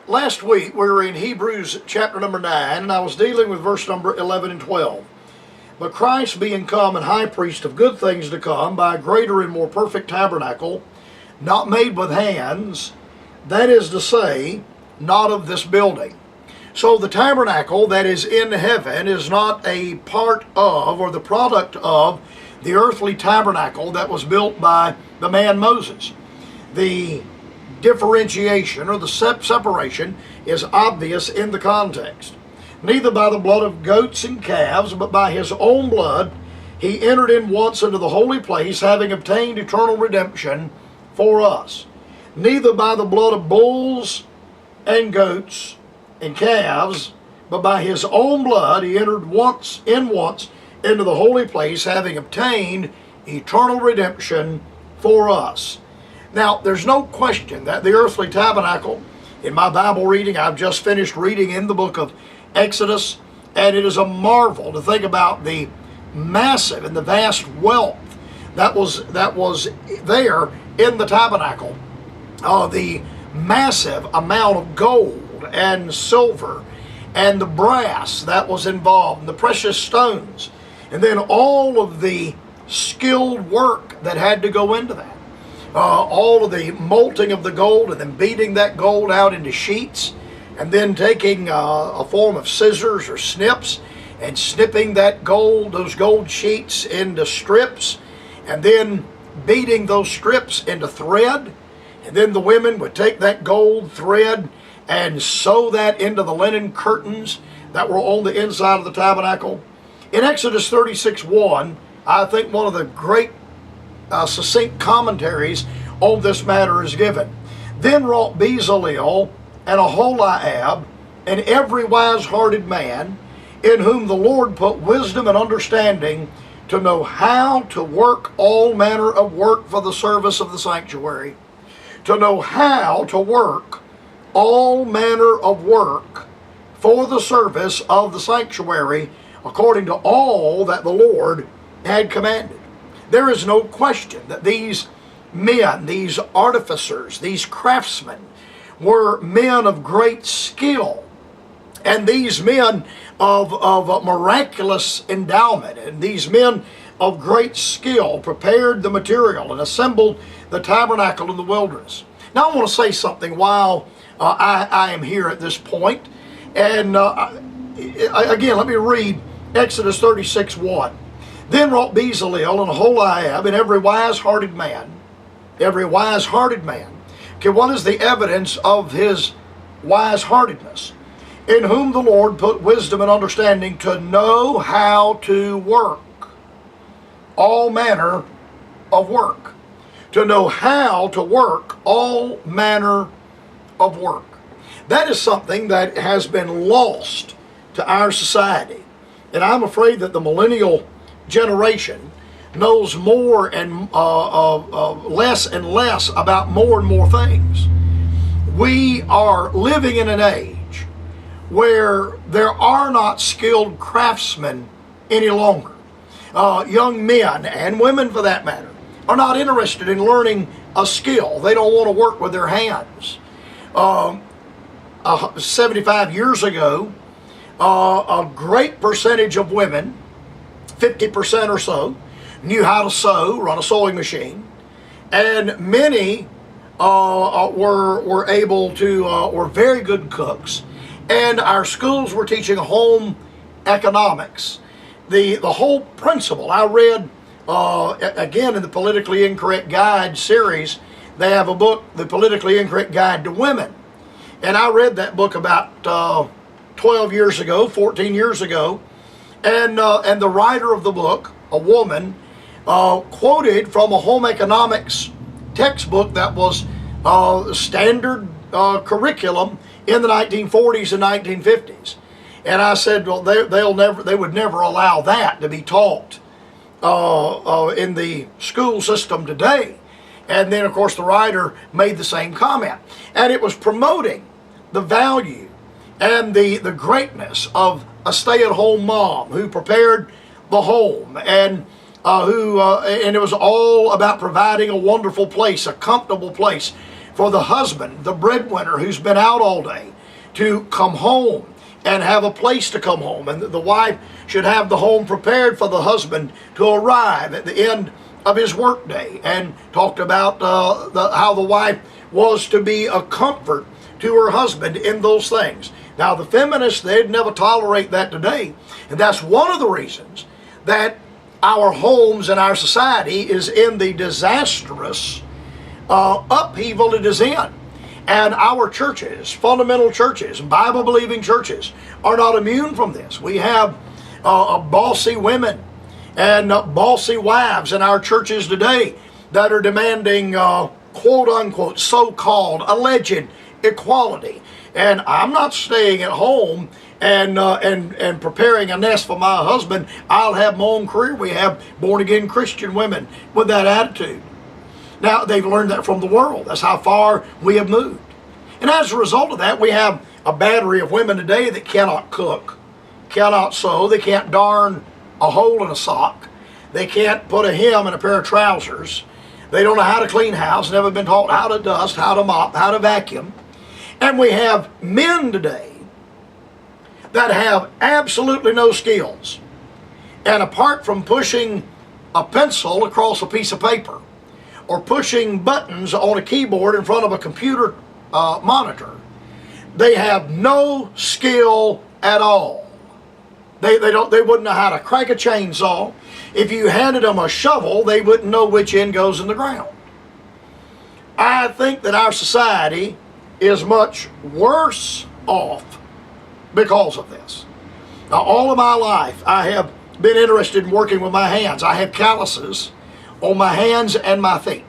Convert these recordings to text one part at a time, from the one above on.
Last week we were in Hebrews chapter number 9, and I was dealing with verse number 11 and 12. But Christ being come and high priest of good things to come by a greater and more perfect tabernacle, not made with hands, that is to say, not of this building. So the tabernacle that is in heaven is not a part of or the product of the earthly tabernacle that was built by the man Moses. The differentiation or the separation is obvious in the context. Neither by the blood of goats and calves, but by his own blood he entered in once into the holy place, having obtained eternal redemption for us. Neither by the blood of bulls and goats and calves, but by his own blood he entered once into the holy place, having obtained eternal redemption for us. Now, there's no question that the earthly tabernacle, in my Bible reading, I've just finished reading in the book of Exodus, and it is a marvel to think about the massive and the vast wealth that was there in the tabernacle. The massive amount of gold and silver and the brass that was involved, and the precious stones, and then all of the skilled work that had to go into that. All of the molting of the gold and then beating that gold out into sheets, and then taking a form of scissors or snips and snipping those gold sheets into strips, and then beating those strips into thread. And then the women would take that gold thread and sew that into the linen curtains that were on the inside of the tabernacle. In Exodus 36:1, I think one of the great succinct commentaries on this matter is given. Then wrought Bezalel and Aholiab and every wise-hearted man, in whom the Lord put wisdom and understanding, to know how to work all manner of work for the service of the sanctuary. To know how to work all manner of work for the service of the sanctuary, according to all that the Lord had commanded. There is no question that these men, these artificers, these craftsmen, were men of great skill. And these men of miraculous endowment, and these men of great skill prepared the material and assembled the tabernacle in the wilderness. Now I want to say something while I am here at this point. And again, let me read Exodus 36:1. Then wrought Bezalel and Aholiab and every wise-hearted man. Every wise-hearted man. Okay, what is the evidence of his wise-heartedness? In whom the Lord put wisdom and understanding, to know how to work all manner of work. To know how to work all manner of work. That is something that has been lost to our society. And I'm afraid that the millennial generation knows more and less and less about more and more things. We are living in an age where there are not skilled craftsmen any longer. Young men and women, for that matter, are not interested in learning a skill. They don't want to work with their hands. 75 years ago, a great percentage of women, 50% or so, knew how to sew, run a sewing machine, and many were able to, were very good cooks, and our schools were teaching home economics. The whole principle, I read, again in the Politically Incorrect Guide series, they have a book, The Politically Incorrect Guide to Women, and I read that book about 12 years ago, 14 years ago, and the writer of the book, a woman, quoted from a home economics textbook that was standard curriculum in the 1940s and 1950s. And I said, well, they would never allow that to be taught in the school system today. And then, of course, the writer made the same comment. And it was promoting the value and the greatness of a stay-at-home mom who prepared the home, and and it was all about providing a wonderful place, a comfortable place for the husband, the breadwinner who's been out all day, to come home and have a place to come home. And the wife should have the home prepared for the husband to arrive at the end of his workday. And talked about how the wife was to be a comfort to her husband in those things. Now the feminists, they'd never tolerate that today. And that's one of the reasons that our homes and our society is in the disastrous upheaval it is in. And our churches, fundamental churches, Bible-believing churches, are not immune from this. We have bossy women and bossy wives in our churches today that are demanding quote-unquote, so-called, alleged equality. And I'm not staying at home and preparing a nest for my husband. I'll have my own career. We have born-again Christian women with that attitude. Now, they've learned that from the world. That's how far we have moved. And as a result of that, we have a battery of women today that cannot cook, cannot sew, they can't darn a hole in a sock, they can't put a hem in a pair of trousers, they don't know how to clean house, never been taught how to dust, how to mop, how to vacuum. And we have men today that have absolutely no skills. And apart from pushing a pencil across a piece of paper, or pushing buttons on a keyboard in front of a computer monitor, they have no skill at all. They wouldn't know how to crank a chainsaw. If you handed them a shovel, they wouldn't know which end goes in the ground. I think that our society is much worse off because of this. Now, all of my life, I have been interested in working with my hands. I have calluses on my hands and my feet.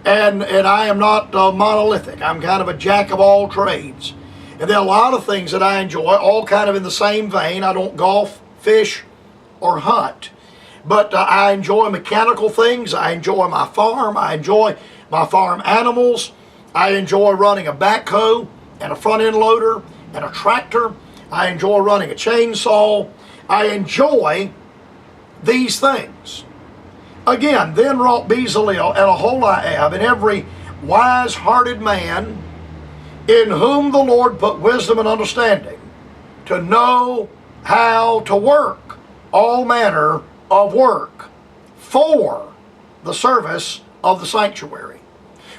And I am not monolithic. I'm kind of a jack of all trades. And there are a lot of things that I enjoy, all kind of in the same vein. I don't golf, fish, or hunt. But I enjoy mechanical things. I enjoy my farm. I enjoy my farm animals. I enjoy running a backhoe and a front end loader and a tractor. I enjoy running a chainsaw. I enjoy these things. Again, then wrought Bezalel and Aholiab, and every wise-hearted man in whom the Lord put wisdom and understanding, to know how to work all manner of work for the service of the sanctuary.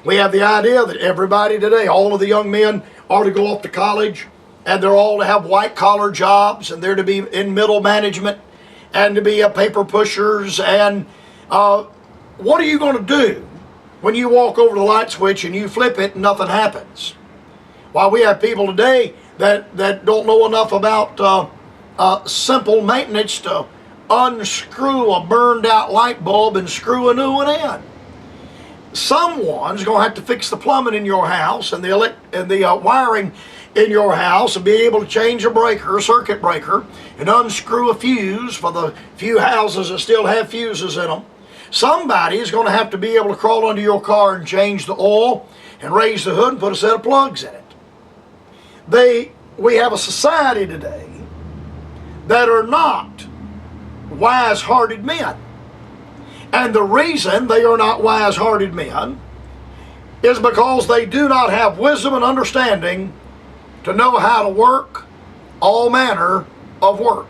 We have the idea that everybody today, all of the young men are to go off to college, and they're all to have white-collar jobs, and they're to be in middle management, and to be paper pushers, and what are you going to do when you walk over the light switch and you flip it and nothing happens? While we have people today that don't know enough about simple maintenance to unscrew a burned out light bulb and screw a new one in. Someone's going to have to fix the plumbing in your house and the wiring in your house, and be able to change a breaker, a circuit breaker, and unscrew a fuse for the few houses that still have fuses in them. Somebody is going to have to be able to crawl under your car and change the oil and raise the hood and put a set of plugs in it. We have a society today that are not wise-hearted men. And the reason they are not wise-hearted men is because they do not have wisdom and understanding to know how to work all manner of work.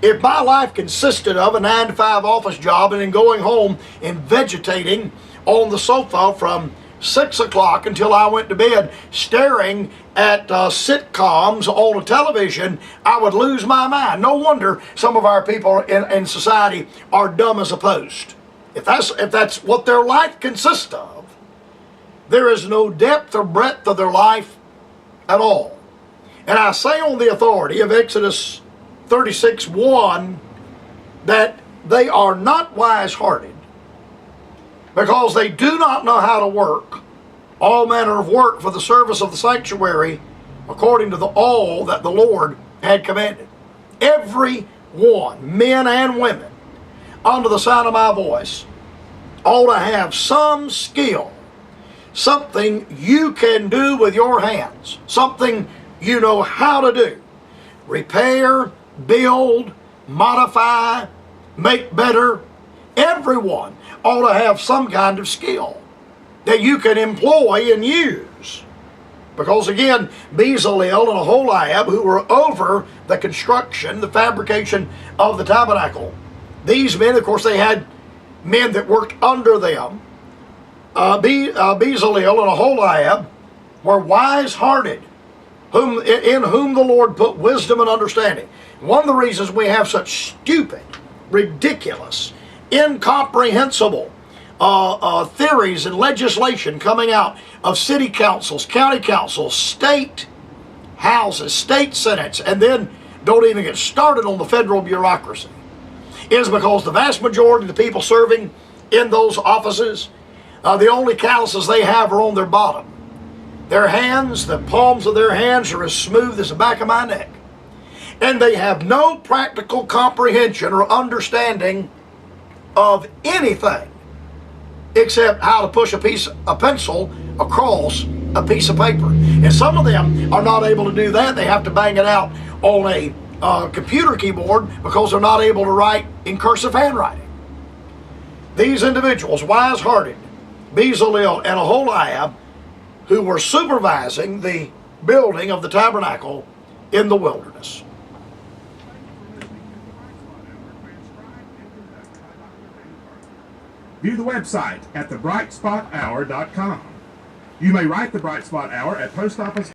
If my life consisted of a 9-to-5 office job and then going home and vegetating on the sofa from 6 o'clock until I went to bed, staring at sitcoms on the television, I would lose my mind. No wonder some of our people in society are dumb as a post. If that's what their life consists of, there is no depth or breadth of their life at all. And I say on the authority of Exodus 36:1 that they are not wise-hearted because they do not know how to work all manner of work for the service of the sanctuary according to all that the Lord had commanded. Every one, men and women, under the sound of my voice, ought to have some skill, something you can do with your hands, something you know how to do. Repair, build, modify, make better. Everyone ought to have some kind of skill that you can employ and use Because again, Bezalel and Aholiab, who were over the construction, the fabrication of the tabernacle. These men, of course, they had men that worked under them. Bezalel and Aholiab were wise-hearted, in whom the Lord put wisdom and understanding. One of the reasons we have such stupid, ridiculous, incomprehensible theories and legislation coming out of city councils, county councils, state houses, state senates, and then don't even get started on the federal bureaucracy, is because the vast majority of the people serving in those offices, the only calluses they have are on their bottom. Their hands, the palms of their hands are as smooth as the back of my neck. And they have no practical comprehension or understanding of anything except how to push a pencil across a piece of paper. And some of them are not able to do that. They have to bang it out on a computer keyboard because they're not able to write in cursive handwriting. These individuals, wise-hearted, Bezalel and Aholiab, who were supervising the building of the tabernacle in the wilderness. View the website at thebrightspothour.com. You may write the Bright Spot Hour at Post Office